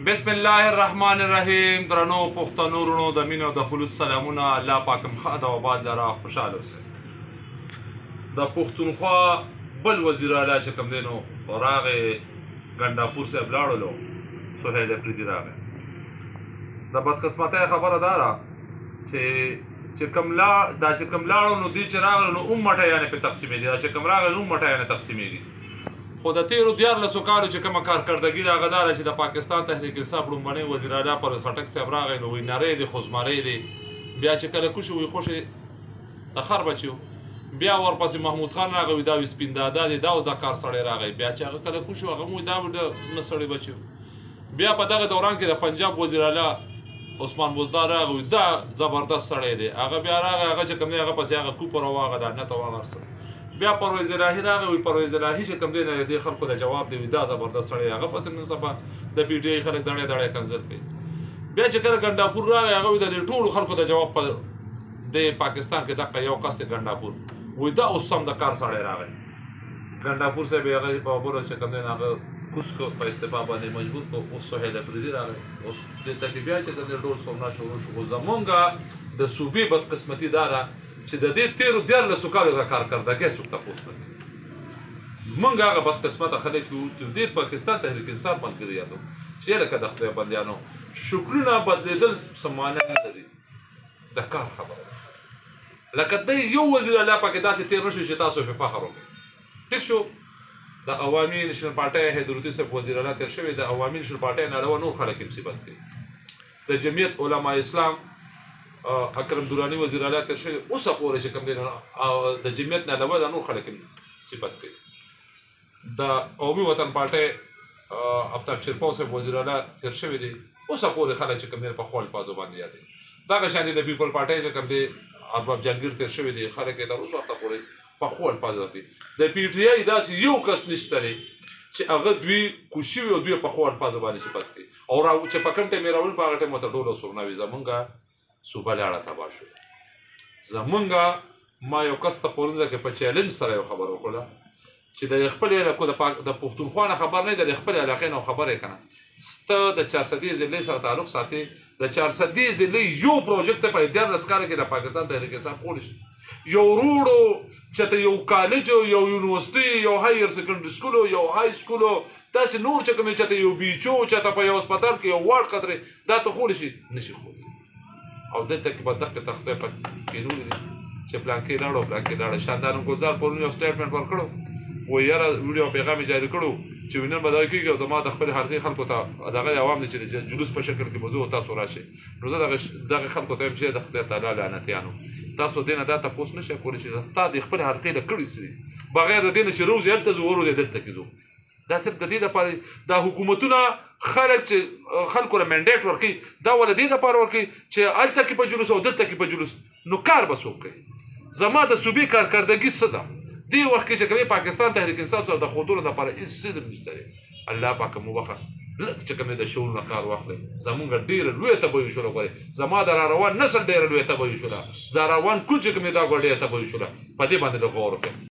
بسم الله الرحمن الرحیم. درنو پښتنو ورونو د مینې او د خلوص سلامونه. الله پاک مو ښه او آباد لره، خوشحاله اوسئ. د پښتونخوا بل وزیر اعلی چې کوم دی نو راغی ګنډاپور صاحب لاړلو، سهیل افریدي راغی. د بدقسمتۍ خبره دا ده چې کوم لاړو نو دوی چې راغلو نو مټیانې پرې تقسیمېدي، دا چې کوم راغلی نو مټیانې تقسیمېږي. خو د تیرو 14 کالو چې کومه کارکردګي د هغه دا ده چې د پاکستان تحریک انصاف لومړنی وزیر اعلی پرویز خټک صاحب راغی نو وایي نری دی، خوزمری دی. بیا چې کله کوشي وایي خوشې د خر بچي و. بیا ورپسې محمود خان راغی وایي دا وایي سپین دادا دی، دا اوس د کار سړی راغی. بیا چې هغه کله کوشي هغه وایي دا د نه سړی بچي و. بیا په دغه دوران کې د پنجاب وزیر اعلی عثمان بزدار راغی وایي دا زبردست سړی دی. هغه بیا راغی، هغه چې کوم دی هغه پسې هغه کوپر او هغه دا نته واغرسه. بیا پرویز الهي راغی وایي پرویز الهي چې کوم دی نه دې خلکو د جواب دی دا زبردست سړی. هغه پسې نن سبا د پی ټی آی خلک دړې دړې کنځل کوي. بیا چې کله ګنډاپور راغی هغه وایي د دې ټولو خلکو د جواب په د پاکستان کې دغه یو کس دی ګنډاپور، وایي دا اوس هم د کار سړی راغی. ګنډاپور صاحب یې هغه په خبرو چې کوم دی نه هغه کوز کو په استعفا باندې مجبور کړو. اوس سهیل افریدي راغی. اوس دلته کې بیا چې کوم دی ډول سومنا شروع شو. خو زمونږ د صوبې بدقسمتي دا ده چې د دې تیرو 14 کالو د کارکردګۍ څوک تپوس نه کوي. موږ هغه بدقسمته خلک یو چې د پاکستان تحریک انصاف ملګري یادو چې لکه د خدای بندیانو شکلونه بدلېدل څه معنی نه لري. د کار خبره لکه دی یو وزیر اعلی پکې داسې تېر نه شو چې تاسو پرې فخر وکړئ. ټیک شو، د عوامي نیشنل پارټۍ حیدرودي صاحب وزیر اعلی تېر شوی، د عوامي نیشنل پارټۍ نه علاوه نور خلک یې مصیبت کوي. د جمعیت علما اسلام اکرم دورانی وزیر اعلی تېر شوی، اوسه پورې چې کوم دی د جمعیت نه علاوه د نور خلک یې صفت کوي. د قومي وطن پارټۍ آفتاب شیرپاو صاحب وزیر اعلی تېر شوی دی، اوسه پورې خلک چې کوم دی په ښو الفاظو باندې یادوي. دغه شان د پیپل پارټۍ چې کوم دی ارباب جهانګیر تېر شوی دی، خلک یې تر اوسه وخته پورې په ښو الفاظو کوي. د پی ټي آی داسې یو کس نشته دی چې هغه دوی کوشي وي او دوی په ښو الفاظو باندې صفت کوي. او چې په کوم ټایم یې راوړي په هغه ټایم ورته ډول سورنا وي. زمونږ صوبه لاړه تباه شوه. زمونږ ما یو کس ته پرونده کې په چیلنج سره یو خبره وکړه چې د خپل علاقو د پښتونخوا نه خبر نه د خپل علاقې نه خبر یې کنه سته د 400 ضلع سره تعلق ساتي. د 400 ضلع یو پروجیکټ په 14 کال کې د پاکستان تحریک انصاف کول شي. یو روډو چې یو کالج یو یونیورسيټي یو هایر سیکنډري سکول یو های سکول تاسو نور چې کوم چې یو بیچو چې په یو هسپتال کې یو وارډ قطرې دا ته خول شي نشي خول. او دلته کې به دغه تختې په کېدو دي چې پلانکې لاړو پلانکې لاړه. شاندار ګلزار پرون یو سټیټمنټ ورکړو وایي یاره ویډیو پیغام یې جاري کړو چې وینر به دغه کېږي او زما د خپل حلقې خلکو ته دغه عوام دي چې جلوس په شکل کې موضوع تاسو راشئ. نو زه دغه خلکو ته یم چې د خدای تعالی لعنتیانو تاسو دې نه دا تپوس نشئ کولی چې ستا د خپل حلقې له کړي سري بغیر د دې نه چې روز هلته ځو ورو دې دلته کې ځو. دا صرف د دې لپاره دا حکومتونه خلک چې خلکو له منډیټ ورکوي دا ول دې لپاره ورکوي چې هلته کې په جلوس او دلته کې په جلوس. نو کار به څوک کوي؟ زما د صوبې کارکردګي څه ده؟ دې وخت کې چې کوي پاکستان تحریک انصاف سره د ښودلو لپاره هېڅ څه نشته دی. الله پاک مو وخت لږ چې کوم د شعور نه کار واخلئ. زمونږ ډېره لویه تباهي شوله. ګورئ زما د راروان نسل ډېره لویه تباهي شوله. د راروان کونج چې کوم دا ګوډې تباهي شوله. په دې باندې لږ غور وکړئ.